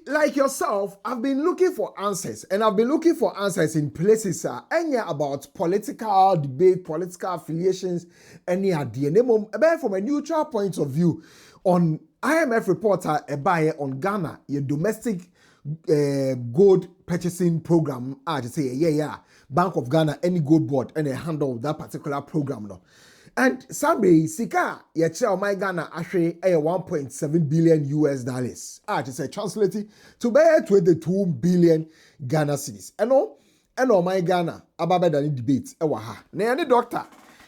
Like yourself, I've been looking for answers, and I've been looking for answers in places about political debate, political affiliations, any idea. From a neutral point of view, on IMF reporter on Ghana, your domestic gold purchasing program. To say Bank of Ghana, any gold board, and a handle that particular program. No. And Saturday, Sika, Yachel my Ghana, actually, a 1.7 billion US dollars. To say translated to bear 22 billion Ghana cedis. And my Ghana, about the debate, Ewaha. Nay, doctor,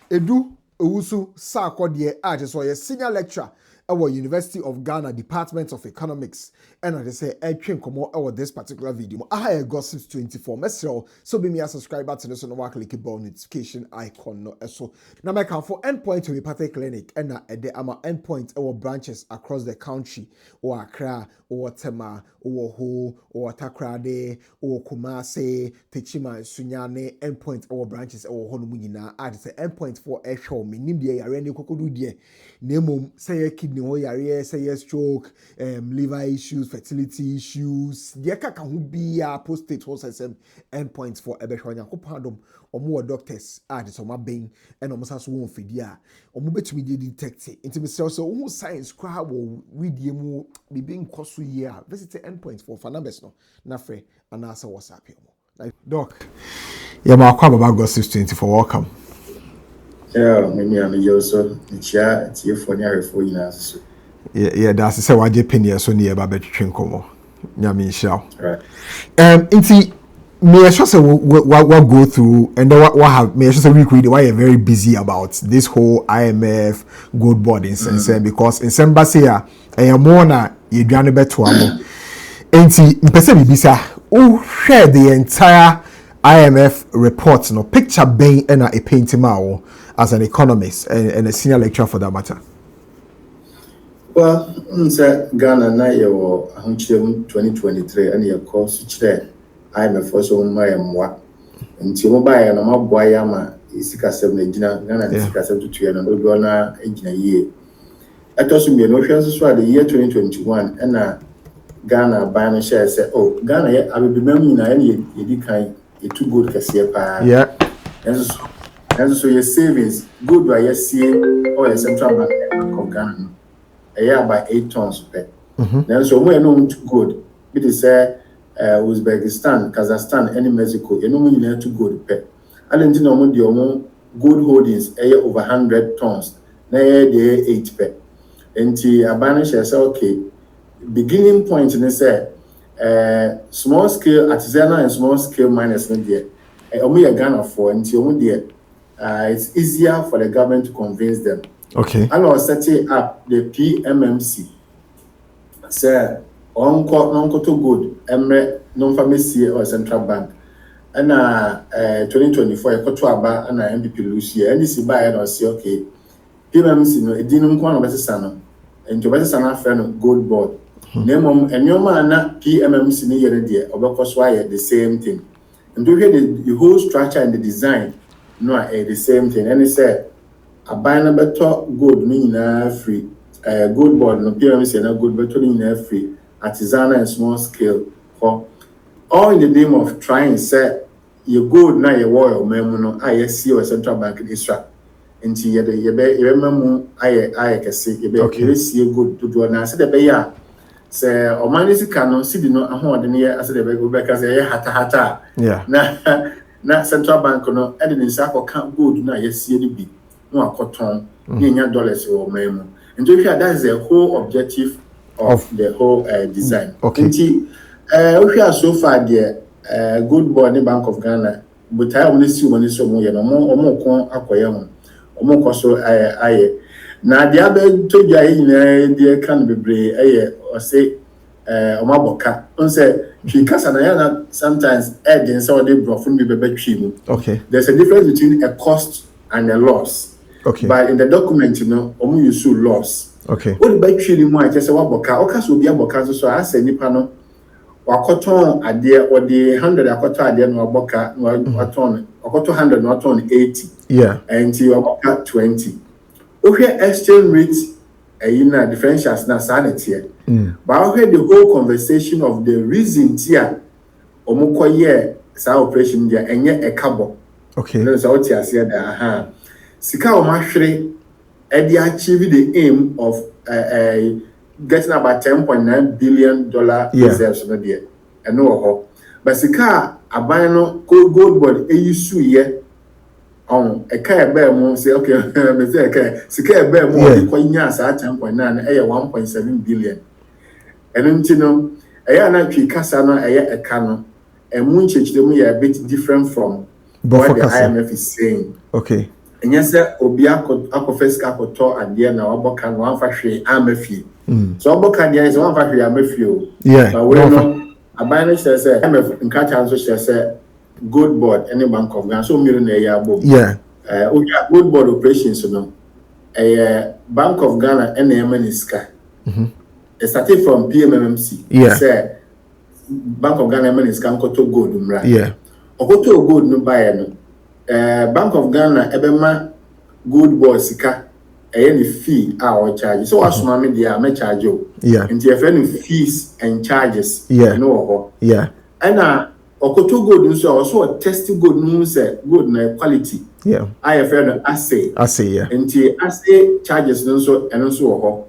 Edu, Usu, Sarkodie, so a senior lecturer. Our University of Ghana Department of Economics, and I say I can come out this particular video. I have Gossips 24 message, so be me a subscriber to this on the click bell notification icon. No, so now I can for endpoint to Pathe Clinic, and at the endpoint our branches across the country, or Accra, or Tema, or Ho, or Takrade, or Kumasi, Techima, Sunyane, endpoint our branches, or Honumina. I say endpoint for a show. Me Nimbia, Areni Kokodu, dear. Nemo say kidney say stroke, liver issues, fertility issues. The kaka who be prostate horses endpoints for ebeshwanya kopandom or more doctors this on my being and almost as one fedia or mobile to be detected. Intimacy so almost science crowd will read you be being cost year. Visit the endpoints for Fanabes no Nafre and answer what's up here. Doc. Yeah, my about Gossips 24. Welcome. Yeah, maybe I'm also it's here for near for you. Yeah, that's the same. I just penny so near Babet Chinkomo. Yamin shall. Right. Inti, may I just say what go through and then what have may I just say why you're very busy about this whole IMF GOLDBOD in sense because in some basia I am more na you dwane beto amo. Inti, mpese bibisa who share the entire IMF report no picture being and a painting as an economist and a senior lecturer for that matter. Well, Ghana na yo 2023 and your course today. IMF also my mwa. Nti mo ba ya na maboa ya ma isika 7 gina Ghana isika 7 and odo na engina ye. Etoso me no hwe so the year 2021 and Ghana buy no share say oh Ghana ye abebemam nyina ye di kan e too good kase pa. Yeah. And so your savings good by your CA or your central bank of Ghana. A year by 8 tons per. Then so we know too good. It is Uzbekistan, Kazakhstan, and Mexico. You know we need too good per. I didn't know the good holdings a year over 100 tons. Now they 8 per. And the Abanish says okay. Beginning point in say small scale artisanal and small scale miners in there. Only a Ghana for until there. It's easier for the government to convince them. Okay. I was setting up the PMMC. Sir, on to good, Emre, non pharmacy or central bank. And 2024, I got to about an MPP Lucia, and this is by and I say, okay, PMMC, no, it didn't want to Sano, and to better Sana friend GOLDBOD. Name and your man, PMMC near the year, or because why the same thing. And to hear the whole structure and the design. No, the same thing. And he said, a buy number top gold mean free. GOLDBOD no PMC and a good better in free. Artisanal and small scale. For all in the name of trying to say you gold now your war memono ISC or central bank extra. Until you remember I can see you see good to do an answer the bear. Say or manisi cano see no a home near as the because they hata. Yeah. Na central bank no e dey say account gold na yesie ni bi no akoton nya dollars or memo and so that is the whole objective of the whole design. Okay. Nti we are so far there GOLDBOD Bank of Ghana but I only see money so mo ye no mo kon akoye ho mo ko so aye na dia be to dwa yin dia kan bebre o say omaboka on say sometimes and so they brought from me. Okay. There's a difference between a cost and a loss. Okay. But in the document, you know, you use loss. Okay. What about treating more? Just a waboka. Okay, so be a boka. So I say nipano. Wakoton a dear or the 100 akota a dear no boka no waton. Wakoto 100 no waton 80. Yeah. And you waboka 20. Okay, exchange rate. You know differentials na sanity. But I heard the whole conversation of the reason here omukoye sa operation dia enye ekabo. Okay. So what you say that sika omahwere e dey achieve the aim of getting about $10.9 billion reserves no there. And no ho. But sika aban no GOLDBOD eyisu ye on a car bear mo say okay me say okay sika e bear mo dey kwanya sa 10.9 e 1.7 billion. And nti no eya na twi kasa no eya eka no emu nchechiremu ya a bit different from what the IMF is saying. Okay. And yes, obi akofeska akoto ade na waboka no amfa hwe amafie. So waboka dia is amfa hwe amafie. Yeah. But we know aban no say IMF nkacha nso say GOLDBOD any Bank of Ghana so miru na ya abo. Yeah. GOLDBOD operations no Bank of Ghana and Ska. It started from PMMC. Yeah. Say Bank of Ghana and Ska nkoto gold mra. Yeah. Okoto gold no buy no. Bank of Ghana ebema GOLDBOD sika any fee our charge. So as mama dia me charge you. Yeah. Into your friend fees and charges. Yeah. No. Yeah. And okoto gold no so also test gold no say gold na quality. Yeah. I have friend assay. Assay, yeah. Into assay charges no so and so ho.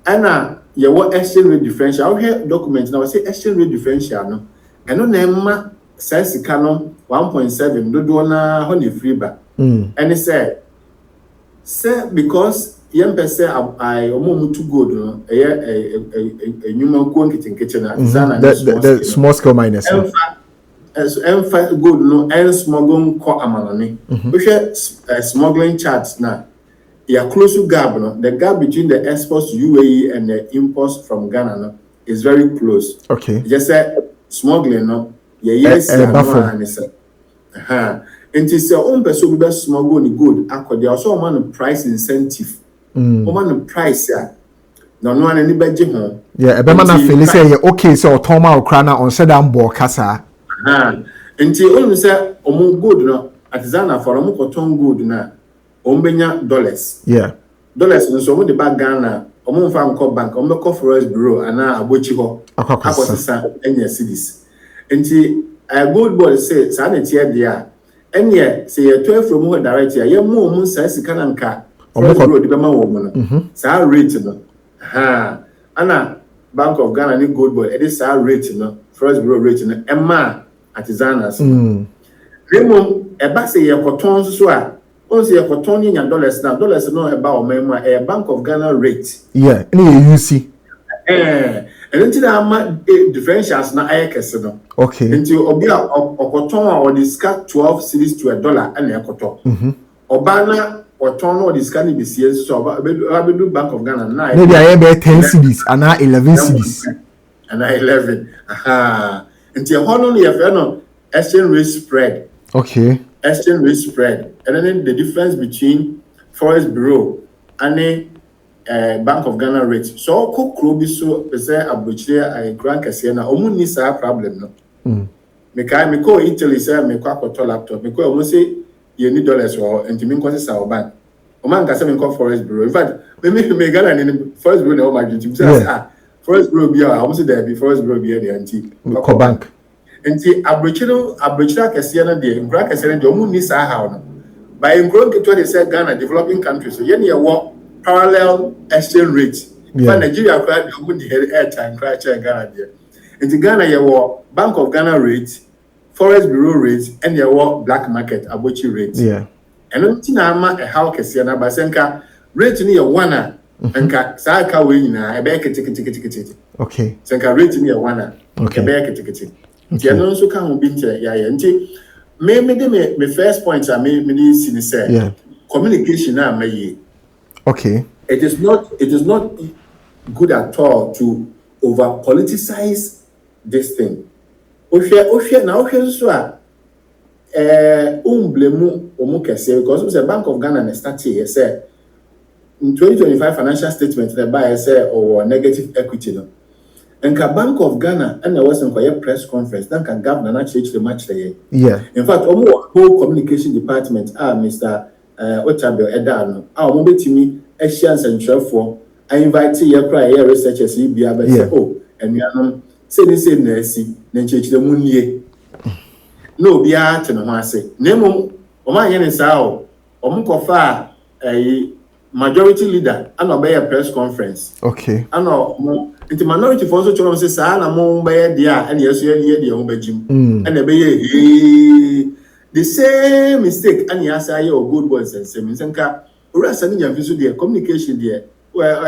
And you what exchange rate differential. I hear documents now say exchange rate differential no. And no na says canon 1.7 do na honey free ba. And it said because young person I almost too good no a human quantity kitchen the small scale miners. Good no and smuggling co amanani. We share smuggling charts now. Yeah, close to gap no. The gap between the exports to UAE and the imports from Ghana no is very close. Okay. Just say smuggling no. Yes, and it is your own person who smuggle ni good. There also a price incentive. The price yeah. No one anybody home. Yeah, a man feel say okay, so Toma or Krana on said I'm Kasa. Until only say good no artisanal for cotton good na ombenya dollars. Yeah. Dollars no so the back Ghana fan bank forest bureau and abochi ho. Akwasa enya cities. Nti GOLDBOD say sanity there enye say you 12 from who direct here ye mo say sika na nka road be ma wo mo no sa rate no ana Bank of Ghana ni GOLDBOD e dey sa rate no first bureau rate no emma artisanals remom e ba say ye koton so a on say ye koton ni nya dollars no e ba o mema e Bank of Ghana rate yeah any you see and until the differentials na ayekese no. Okay. Until obia okoton or discuss 12 cedis to $1 and ekoto. Obana oton or discuss ni bisiye so abedu Bank of Ghana na. Maybe I be 10 cedis and 11 cedis. And 11. Until hono ni yafe no exchange rate spread. Okay. Exchange rate spread. And then the difference between Forest Bureau and Bank of Ghana rate. So Krobi so say abuchire I grant kase na omu ni sa problem no. Me ko Italy say me ko akoto laptop. Me ko omu say you need dollars or enti me ko say sa bank. O man ka say me ko Forest Bureau. In fact, me Ghana ni Forest Bureau na o magenti. Say Forest Bureau bia omu say there be Forest Bureau bia the anti. Ko bank. Enti abuchire kase na de grant kase na de omu ni sa how no. By grant to they say Ghana developing countries. So yen ye wo parallel exchange rate. For Nigeria, the airtime crash Ghana there. In Ghana, you were Bank of Ghana rate, Forest Bureau rate, and you were black market abochi rate. Yeah. And until now, a how Kasiana Basenka rate near one and Saka winner, a bear ticket. Okay. Senka rate near one, okay. A bear ticket. The also come be maybe my first point I made me say communication now may. Okay. It is not good at all to over politicize this thing. Now so blame omukese because the Bank of Ghana started say in 2025 financial statement the buy say or negative equity no. And the Bank of Ghana and there was a press conference then can governor actually the match there. Yeah. In fact, whole communication department Mr. Ochabel Edano, our mobile team Asians and for I invite you cry here researchers you be able say oh and you say na si na nchechire mu nie no bia te no ho ase nemo o ma ye ne sa o mo kofa majority leader and obey press conference okay and the minority for so choro say sa na mo be dia and yeso ye dia ho bajim and e be the same mistake and ya say o good boys and same nka ora sa ni nyamfi so dia communication dia well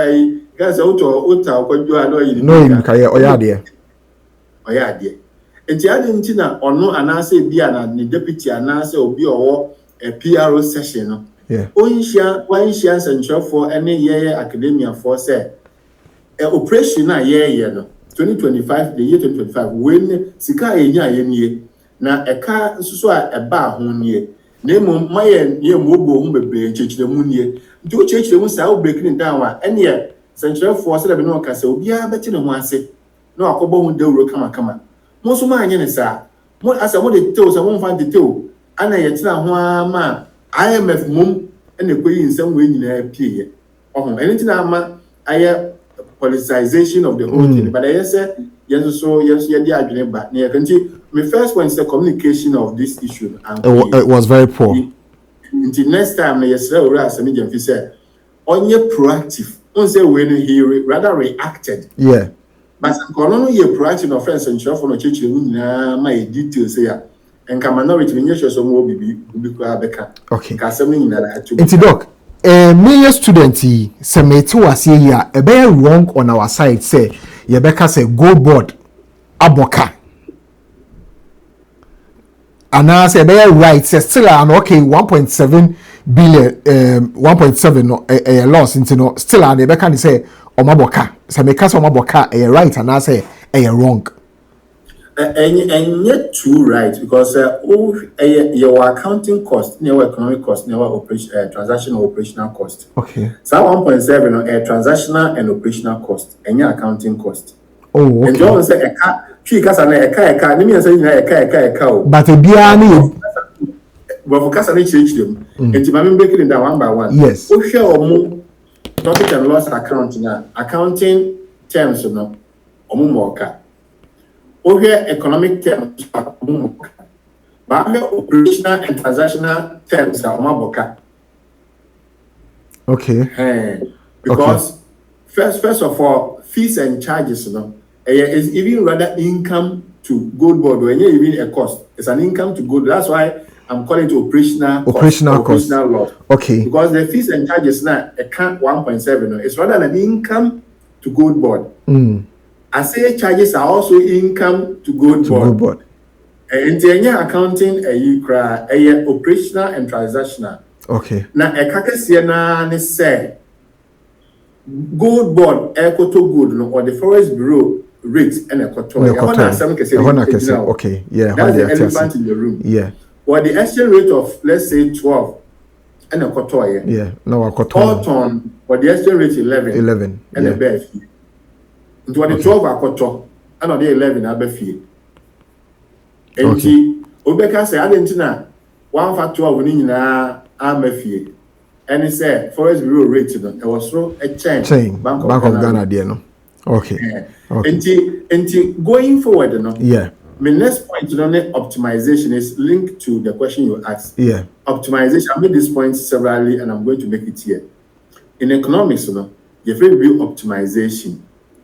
guys auto kwadwo ano yi no nka ye oya de enti ade nti na ono anase bia na ni deputy anase obi owo PRO session no Onshia Central for any year academia for say operation na year no 2025 the year 2025 when sika enya yenie na eka nsusu a eba ho nie na emu maye ye mobo hu bebre chechire mu nie nti o chechire mu sa o breaking down wa ene Central for say be no ka say obi a beti ne ho ase na akobo hu dawuro kama mo so ma anye ne sa mo asa mo de tell so mo fan de tell ana ye tena ho ama IMF mum and the way in some way in appear. Anything ama aya politicization of the whole thing. But I said yes, so yes, yeah, but near continue. My first one is the communication of this issue. And it was very poor. Until next time, yes, as a medium said, on your proactive, on say when he rather reacted. Yeah. But I'm you proactive offense and show for no church my details here. And minority menyesho so mo bibi kwa beka okay kasem nyina atu enti doc me student se meti wase here e be wrong on our side say ye beka say GOLDBOD aboka ana say be right say still an okay 1.7 billion 1.7 no a loss into no still an e beka say omaboka say me ka say omaboka e right ana say e wrong. And yet too right because your accounting cost, your economic cost, your operation transactional operational cost. Okay. So 1.7 transactional and operational cost, and your accounting cost. Oh, okay. And you say eka. Let me say eka. But a biani. But for casa change them. And to my breaking it down one by one. Yes. O share or more profit and loss account now. Accounting terms no. Omumoka. Over economic terms, but operational and transactional terms are maboka. Okay. Because first of all, fees and charges, is even rather income to GOLDBOD or even a cost. It's an income to GOLDBOD. That's why I'm calling it operational loss. Okay. Because the fees and charges now account 1.7. It's rather an income to GOLDBOD. I say charges are also income to GOLDBOD. And the accounting operational and transactional. Okay. Now a kakasiana ne say GOLDBOD equato good no or the Forest Bureau rates and equato. Okay. Yeah. That's the elephant in the room. Yeah. Or the exchange rate of let's say 12 and equato. Yeah. No equato. 4 ton or the exchange rate 11. And the bear fee. Into the 12 akoto and the 11 abefie. Enti obeka say adentina 1 for 12 ni nyina amefie. And he said Forest Bureau rate no e was so a change Bank of Ghana there no. Okay. Okay. Enti going forward no. Yeah. My next point on optimization is linked to the question you asked. Yeah. Optimization, I made this point severally and I'm going to make it here. In economics, you have to do optimization.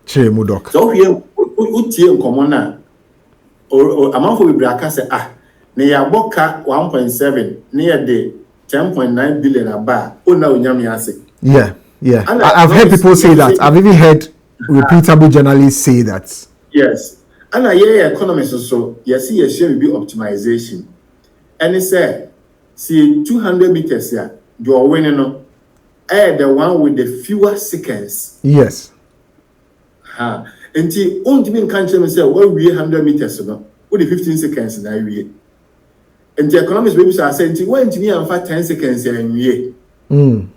Doc. So here, utie nkomo na amafo bibraka say na ya boka 1.7 na ya de 10.9 billion aba ona onyame ase. Yeah. I've heard people say that. I've even heard reputable journalists say that. Yes. And economists so yes will be optimization. And it said see 200 meters here you're winning no the one with the fewer seconds. Yes. Enti ontimi kan cheme say we 100 meters no with the 15 seconds na wie enti economics baby say enti when ntimi amfa 10 seconds ya wie and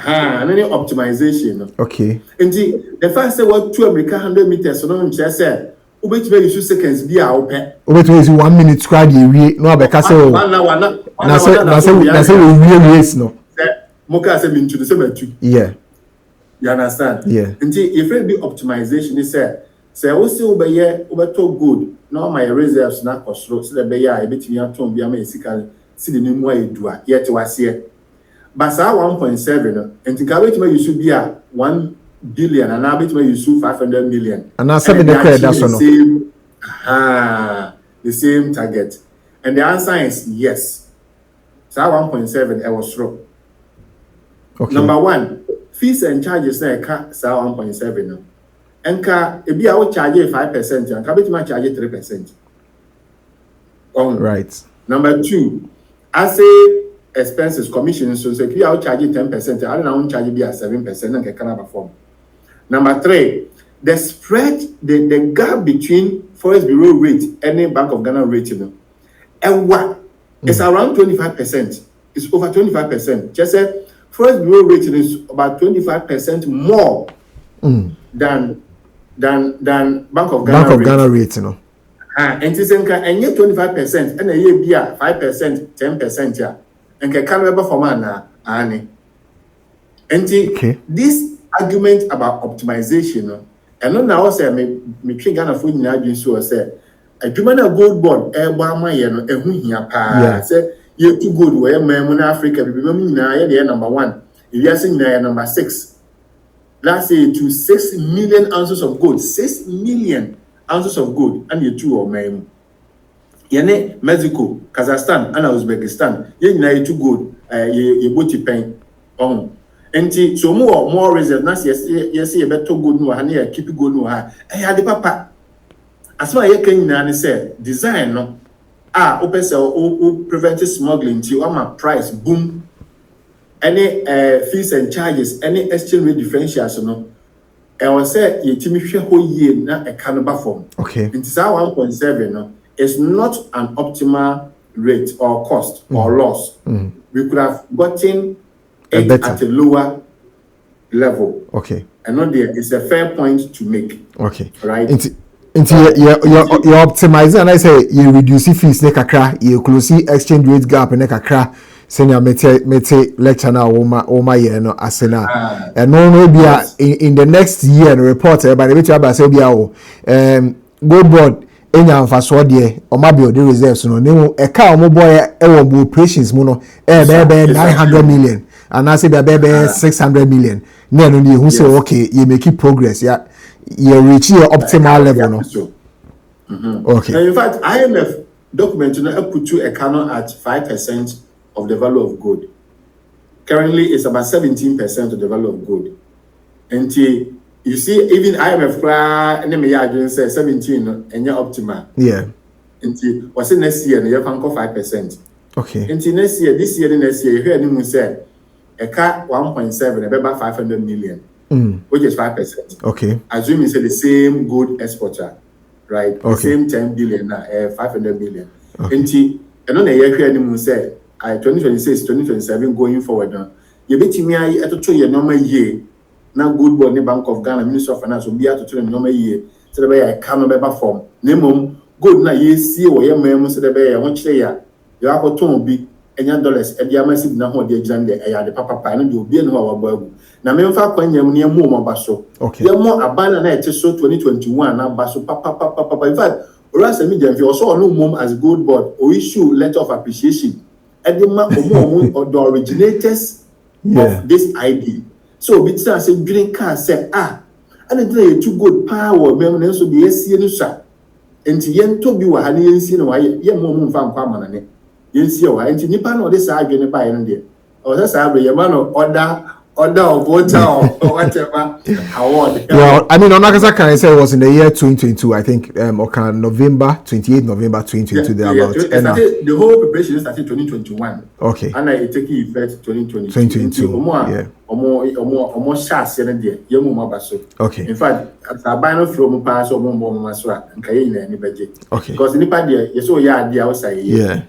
then optimization no. Okay. Enti the first say what 2 America 100 meters no nche say ubetime use seconds bi a ope ubetime use 1 minute squad ye wie no abeka say na say we wie race no moka say mintu say matu. Yeah. You understand? Yeah. Until if it be optimization, is say also over good. Now my reserves not for slow, so the beya a bit me at home, be a physical, see the new way do yet was here. But 1.7, and to carry to you should be a 1 billion, and now bit you should 500 million. And now seven the credit that's the same, the same target. And the answer is yes. So 1.7, I was wrong. Okay. Number one, fees and charges na eka sa 1.7 no. Enka ebi a wo charge 5%, enka beti ma charge 3%. Right. Number two, I say expenses commission so ebi a wo charge 10%, I don't charge be 7% na keka na perform. Number three, the spread, the gap between Forest Bureau rate and Bank of Ghana rate, you know, and what? It's around 25%. It's over 25%. Just say Forest Bureau rate is about 25% more than Bank of Ghana rate, you know. And it's and yet 25%, and a year be 5%, 10%, yeah, and can come for man, Annie. And this argument about optimization, and no now say me Ghana food in Adrian so say a human gold bond my and who here say you're too good where men Africa be number one. If you are saying number 6, let's say to 6 million ounces of gold, 6 million ounces of gold, and you two or men. Yene Mexico, Kazakhstan, and Uzbekistan, you too good, you booty pain on. And so more reserve, yes, you better good no, and keep good no. I had the papa. As far as you can say, design no. Open sell, prevent smuggling to my price, boom. Any fees and charges, any exchange rate differentials, no. I will say, you team whole year na a cannibal form. Okay. It is our 1.7, no. It's not an optimal rate or cost or loss. We could have gotten it at a lower level. Okay. And not there. It's a fair point to make. Okay. Right. You're optimizing, and I say you reduce fees ne kakra, you close exchange rate gap ne kakra. Senior mete lecture now oma year no asena. And no be in the next year no report by the way to say be GOLDBOD enya mfaso de o ma build reserves no ne e ka o mo boy e wo operations mu no be 900 million and I say be 600 million. No who say okay you make progress you reach your optimal level no. Okay. And in fact, IMF document put you a canon at 5% of the value of gold. Currently, it's about 17% of the value of gold. And you see, even IMF say 17 and you're optimal. Yeah. And what's the next year? You can go 5%. Okay. And this year, the next year, you hear anyone say a car 1.7, about 500 million, which is 5%. Okay. Assume it's the same gold exporter, right? Okay. The same 10 billion, 500 million. Okay. And on a year, anyone say 2026, 2027 going forward now. You bet me I to your normal year. Now GOLDBOD Bank of Ghana Minister of Finance will be able to tell normal year. So the way I can never form. Name good na ye see or your memo so the way I want you you have to be $1 and the massive na ho de jande the papa and you be no our boy. Na me fa kwanya mu ne mu mabaso. Okay. Ye mo abana na ete so 2021 na baso papa. In fact, Oras Media if you also no mom as GOLDBOD or issue letter of appreciation. And the originators of this idea. So we say green car say and it's too good power men so the SC and yen to be wa yen see no yen mom fan kwa manane yen see wa and nipa no this argument by no there or that's your man order of water or whatever award. Well, I mean, Onakasa can I say it was in the year 2022, I think, November 28 November 2022. The whole preparation started 2021. Okay. And I take effect 2022. 2022. Almost shots in a day. Okay. In fact, I buy no from pass or more masra and Kayana any budget. Okay. Because in the party, you saw the outside. Yeah.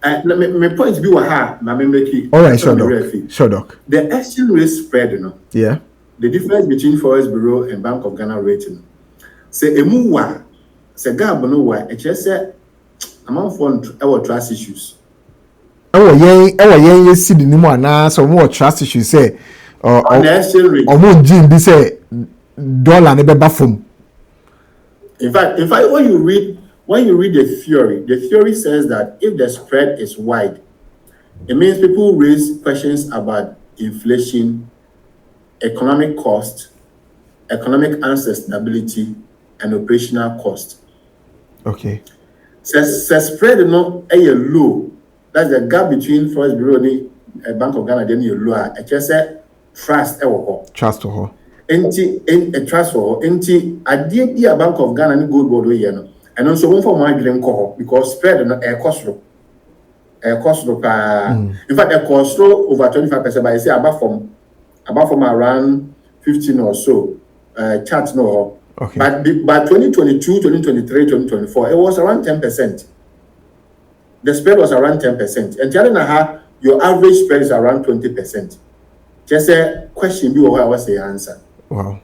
My point be what my memory. All right, sure, doc. The exchange rate spread, you know. Yeah. The difference between Forest Bureau and Bank of Ghana rating. Say emuwa, say Gabon wa. It just say among fund our trust issues. Yen see the name na so more trust issues say. on the exchange rate. Omo jin bi say dollar ne beba from. In fact, when you read the theory says that if the spread is wide, it means people raise questions about inflation, economic cost, economic unsustainability, and operational cost. Okay. Spread no a low. That's the gap between Forex Bureau and Bank of Ghana. Then you low. I just say trust Trust to her. In a trust for enti adie bi a Bank of Ghana ni GOLDBOD we no and also one for one dwelling because spread no cost low in fact a cost low over 25%, but I say above from around 15 or so chart no. Okay. But 2022, 2023, 2024 it was around 10%. The spread was around 10%, and your average spread is around 20%. Just a question be what was the answer. Wow.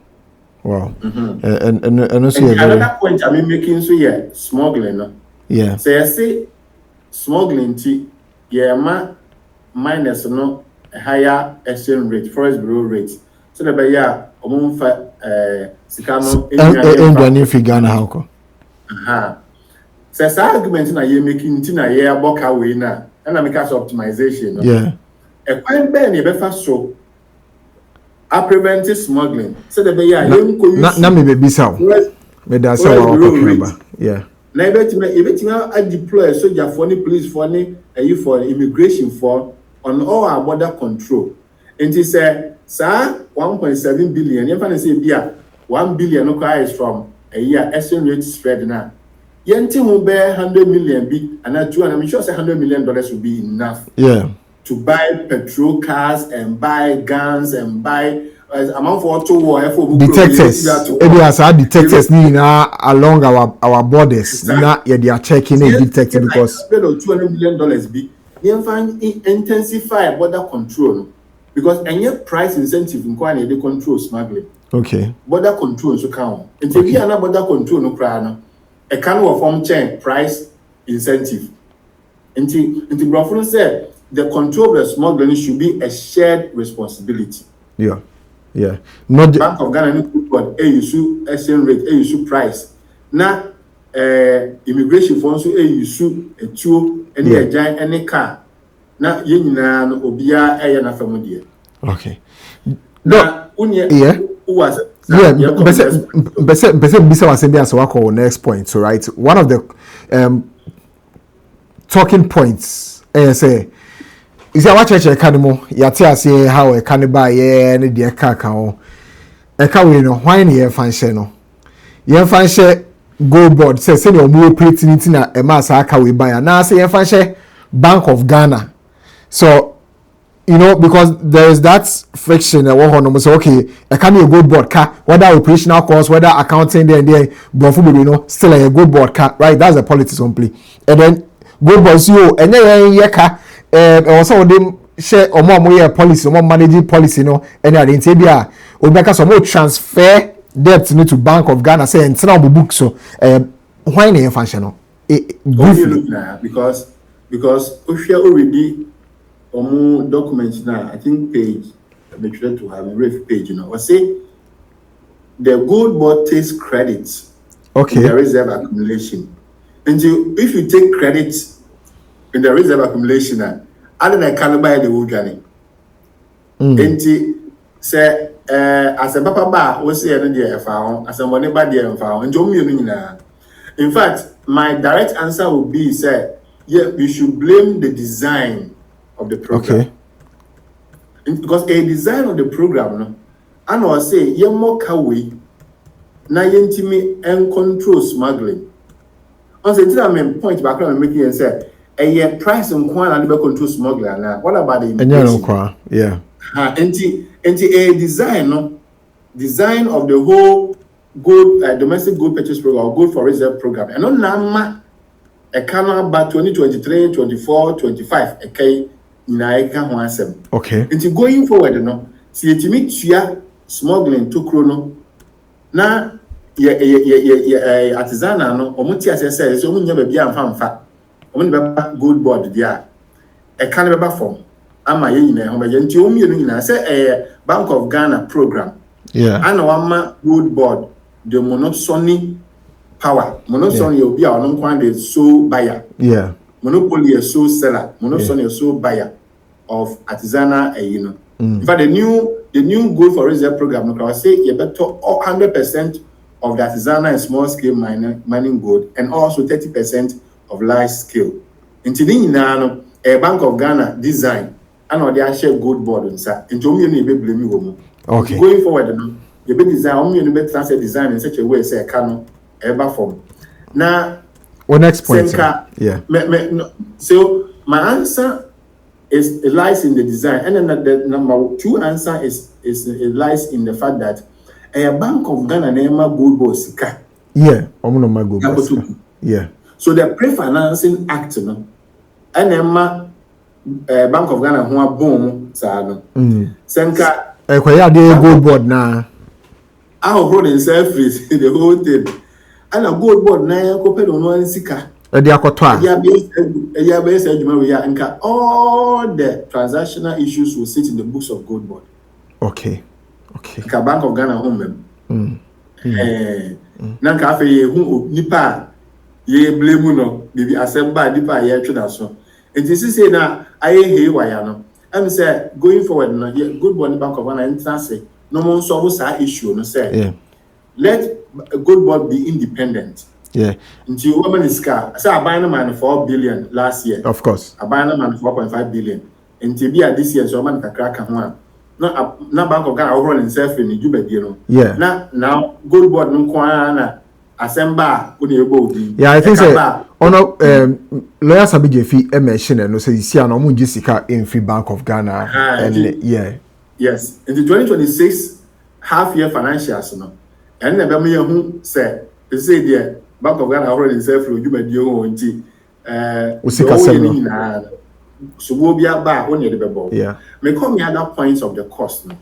Mm-hmm. And also another point I'm making so smuggling. No? Yeah. So I say smuggling minus no higher exchange rate, Forex Bureau rate. So the sikano figure na how so argument na making tina boka we na and I make us optimization. No? Yeah. A quite ben so I prevented smuggling. So the na me be sao. Me da say wa talking yeah. Na everything I deploy a soldier for any police for any for immigration for on all our border control. And he said, sir, 1.7 billion. You can say, yeah, 1 billion is from a year exchange rate spread now. Yenti will bear 100 million be and that I'm sure $100 million will be enough. Yeah. To buy petrol cars and buy guns and buy amount for detectors. Maybe as our detectors need along our borders. Exactly. They are checking and detecting because $200 million be you find intensify border control because any price incentive in quite they control smuggling. Okay. Border control so count. And if you are border control no crana, a kind of form chain price incentive. Until Brafon said the control of the smuggling should be a shared responsibility. Yeah. Yeah. Not the Bank of Ghana but a issue exchange rate, a issue price. Now immigration funds a issue a tool any a giant any car. Now yina no obia e na family. Okay. Now yeah. Who was yeah, Bisa was saying as our next point. So right, one of the talking points say is our church academy yati say how a cannibal yeah and the kakao e ka we no why ne fan no ye fan share GOLDBOD say no more operating na e ma sa aka we buy na say ye fan share Bank of Ghana. So you know, because there is that friction that one say okay, I can be a GOLDBOD car, whether operational costs, whether accounting there, but you know, still a GOLDBOD car, right? That's the politics on play. And then GOLDBOD CEO, and then yeka, also them share or more policy, more managing policy, no, and then Intabia, or because some more transfer debt to Bank of Ghana, say and now book so why ne functional? Because if you already documents now, I think page, make sure to have a ref page, you know, I say the GOLDBOD takes credits in the reserve accumulation. And so if you take credits in the reserve accumulation, other than cannibal the wood gunning. And say as a papa bar was say another found as a money by the found and Joe. In fact, my direct answer would be say, yeah, we should blame the design of the program. Okay. Because a design of the program, no, and I say, you more kawi, na yentimi and control smuggling. On the main point back I'm making and say, a price and quantity and control smuggling. Now, what about the immigration? Yeah. And a design, no, design of the whole gold domestic gold purchase program or gold for reserve program. And on nama a canal by 2023, 24, 25, okay. Okay. And going forward, no, see it meet smuggling to chrono. Now, artisanal, no, or mutia says, so we never be a fan fat. Only GOLDBOD there. A cannibal form. ama ye nyina ho be nti o mienu nyina say Bank of Ghana program and wama GOLDBOD the monopsony power monopsony obi a ono kwan dey sole buyer monopoly is sole seller monopsony is sole buyer of artisanal in fact the new goal for reserve program no can say you better 100% of the artisanal and small scale mining gold and also 30% of large scale. Into the Bank of Ghana design and or they share GOLDBOD and say into me be blame you. Okay. Going forward, you be design you be transfer design in such a way say can ever form. Now what next point? So my answer is it lies in the design, and then the number 2 answer is it lies in the fact that a Bank of Ghana nema GOLDBOD sika. So the pre-financing act no, and nema Bank of Ghana who boom sa no. Senka ekwaya dey GOLDBOD na. I hold himself freeze the whole thing. And a GOLDBOD na ya ko pe no one sika. E dey akoto a. All the transactional issues will sit in the books of GOLDBOD. Okay. Bank of Ghana home. Nanka afa ye hu nipa ye blame no bibi asemba nipa ye tweda so. It is say na aye he waya no. Am say going forward no GOLDBOD Bank of Ghana enter say no mo solve sa issue no say. Let GOLDBOD be independent. Until woman is car. So I buy no man 4 billion last year. Of course. I buy no man 4.5 billion. Until be at this year so man can crack one. No Bank of Ghana overall himself in the Juba, you know. Now GOLDBOD no kwana asemba uni ebo. I think say ono lawyer sabi jefi mention no say you see an omu jisika in free Bank of Ghana and yes. In the 2026 half year financials no. And the me who say there Bank of Ghana already himself in Juba dio nti usika semi so we be back on the bebo. Me come here other points of the cost. No?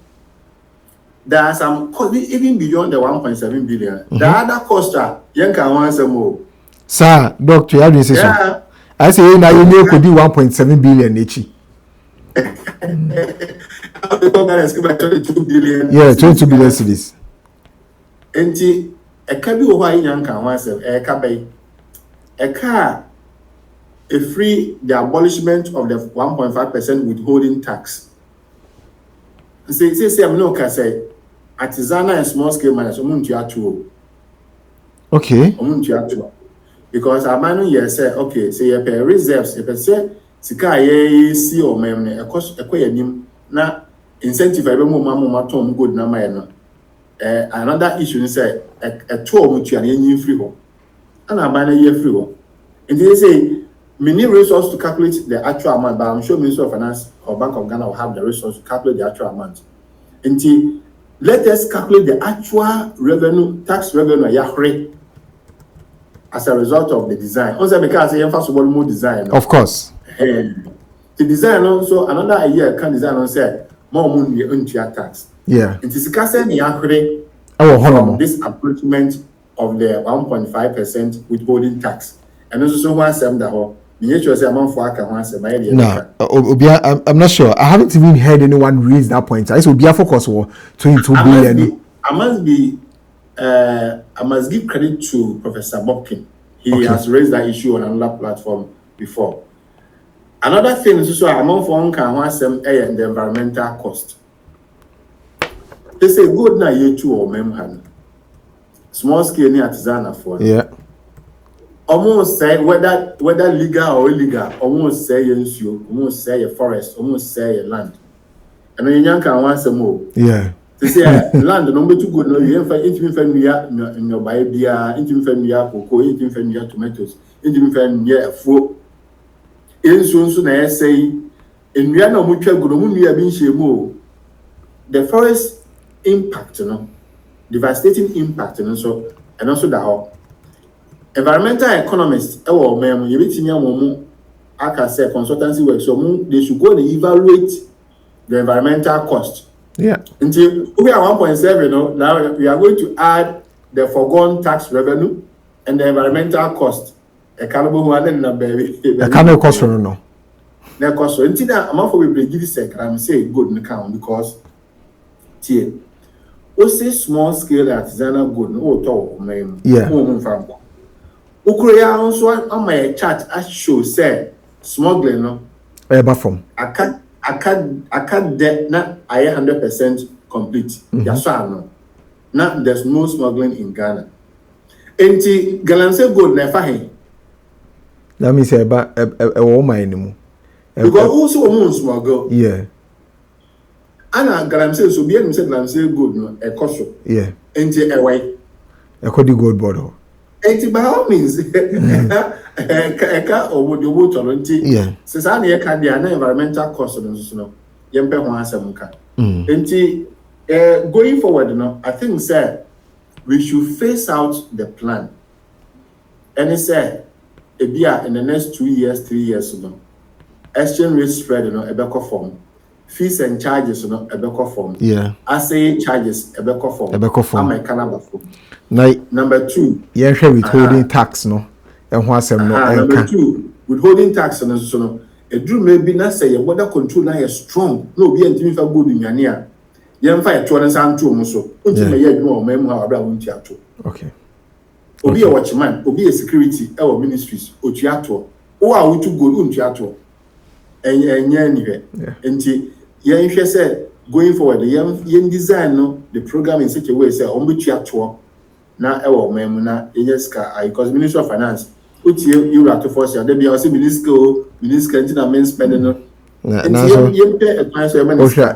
There are some costs even beyond the 1.7 billion. The other costs are yanka want some more. Sir, doctor, you have to say so. I say now you know could be 1.7 billion each. 22 billion. 22 billion cedis. Enti e ka bi wo ha yanka want some e ka bay. E ka a free the abolishment of the 1.5% withholding tax. Say I'm no can say artisanal and small scale miners okay. Because I might not say okay, say you pay reserves, you pay say sika ye see or memne a cost a nim na incentive I be more tom good na my no. Another issue is say a tour mutu and free home. And I buy a year free home. And they say we need resources to calculate the actual amount, but I'm sure Minister of Finance or Bank of Ghana will have the resources to calculate the actual amount. Until let us calculate the actual revenue, tax revenue, as a result of the design. Also, because I first of all more design. Of course. The design also another year can design on say more money into your tax. It is because from this approachment of the 1.5% withholding tax, and also one sem that whole. I'm not sure. I haven't even heard anyone raise that point. I said Obia focus on 22 billion. I must give credit to Professor Bobkin. He has raised that issue on another platform before. Another thing is also among for the environmental cost. They say good na year 2 or memhan. Small scale artisanal for. Almost say whether legal or illegal, almost say you, almost say a forest, almost say a land. And then you can want some more. They say land number 2 good no you find intimate family in your Bible, intimate family cocoa, intimate family tomatoes, intimate family fruit. In so na say in we are no mutual good no we are being shemo. The forest impact, devastating impact, so and also the environmental economists, you I can say consultancy work, so they should go and evaluate the environmental cost. Until we are 1.7, now we are going to add the foregone tax revenue and the environmental cost. A cannibal one and a baby. A cannibal cost no. na koso nti na amafo be give sec am say gold no count because tie o say small scale artisanal gold no o to o mem o mo fa nko ukuro ya nso am a chart a show say smuggling no eba from aka de na I 100% complete ya so ano na there's no smuggling in Ghana enti galamsey gold na fa he that means eba e wo man ni mu because also woman smuggle yeah ana galamsey so bi enim say galamsey gold no e koso yeah enti e wai e ko di gold board ho enti by all means eka owo toro enti yeah since ana e ka dia na environmental cost no so no yempe ho asem ka enti going forward no I think say we should phase out the plan and say ebia in the next 2 years 3 years no exchange rate spread no ebeko form fees and charges no ebeko form yeah assay charges ebeko form am Canada form number 2 yeah share withholding tax no e ho asem no number 2 withholding tax no so no edru maybe na say your border control na is strong no obi antimi fa gold nwane a yem fa eto no santo mo so ontimi ye adwuma o memu ha abra wonti ato okay obi a watchman obi a security e wo ministries otu ato o a wotu gold ontu ato enya ni he enti yen hwe say going forward yen design no the program in such a way say on betu ato na e wo memu na enyeska because ministry of finance utie you rat force ya dey be say minister enti na men spending no na so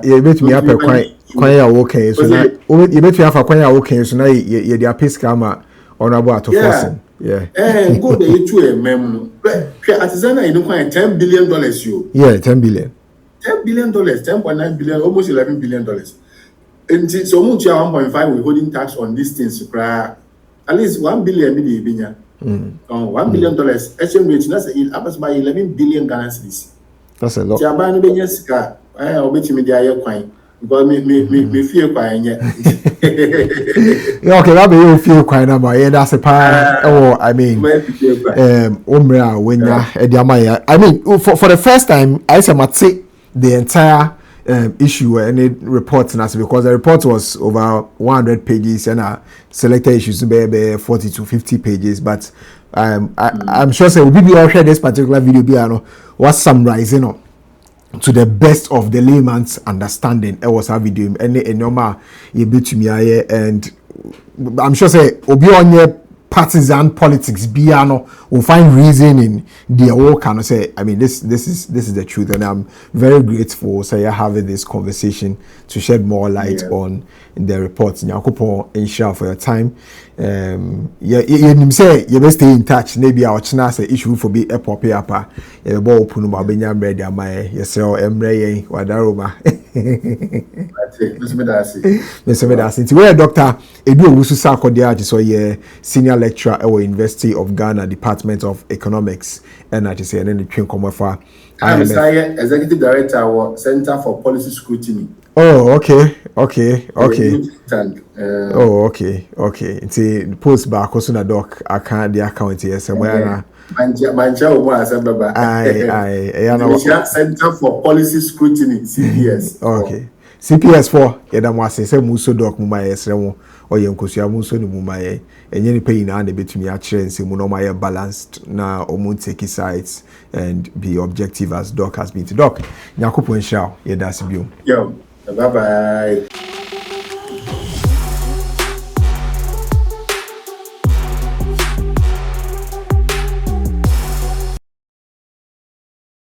ye betumi apɛ kwan ya wo kan so na ye betumi afa kwan ya wo kan so na ye dia piska ma honorable ato force yeah go dey to a mem no hwe artisanal in kwan $10 billion yo yeah $10 billion $10.9 billion almost $11 billion enti so mu tia 1.5 withholding tax on these things at least $1 billion be binya $1 billion exchange rate na say it by 11 billion Ghana cedis. That's a lot. Tiaba no benya sika obetimi dia ye kwan because me fie kwan nye yeah okay that be you fie kwan na ma yeah that's a pa I mean omra wenya e dia ma ya I mean for the first time I say mate the entire issue and it reports because the report was over 100 pages and selected issues be 40 to 50 pages but I'm sure say we be all share this particular video be was summarizing to the best of the layman's understanding it was a video any normal you be to me and I'm sure say obi onye partisan politics biano will find reason in their work and say I mean this is the truth and I'm very grateful say you're having this conversation to shed more light on the reports. Nyankopon inshallah for your time. You say you best stay in touch maybe our china say issue for be a pop up you bo open ba benya bread am yesel emre yen wadaroma Mr. Medasi where doctor edu owusu sa kodia so ye senior lecturer at University of Ghana Department of Economics and I say then the twin come for I'm executive director of Center for Policy Scrutiny. Oh, okay. Oh, okay. It's a post back also na doc account the account here somewhere na Mancha o mo asababa. Center for Policy Scrutiny CPS. Okay. CPS for yeda mo asese muso doc mu ma yesre mo oye nkosua muso ni mu ma ye enye ni pay na betumi a kire nsemu no ma ye balanced na omu take sides and be objective as doc has been to doc. Nyakopon sha yeda sibium. Yo, bye bye.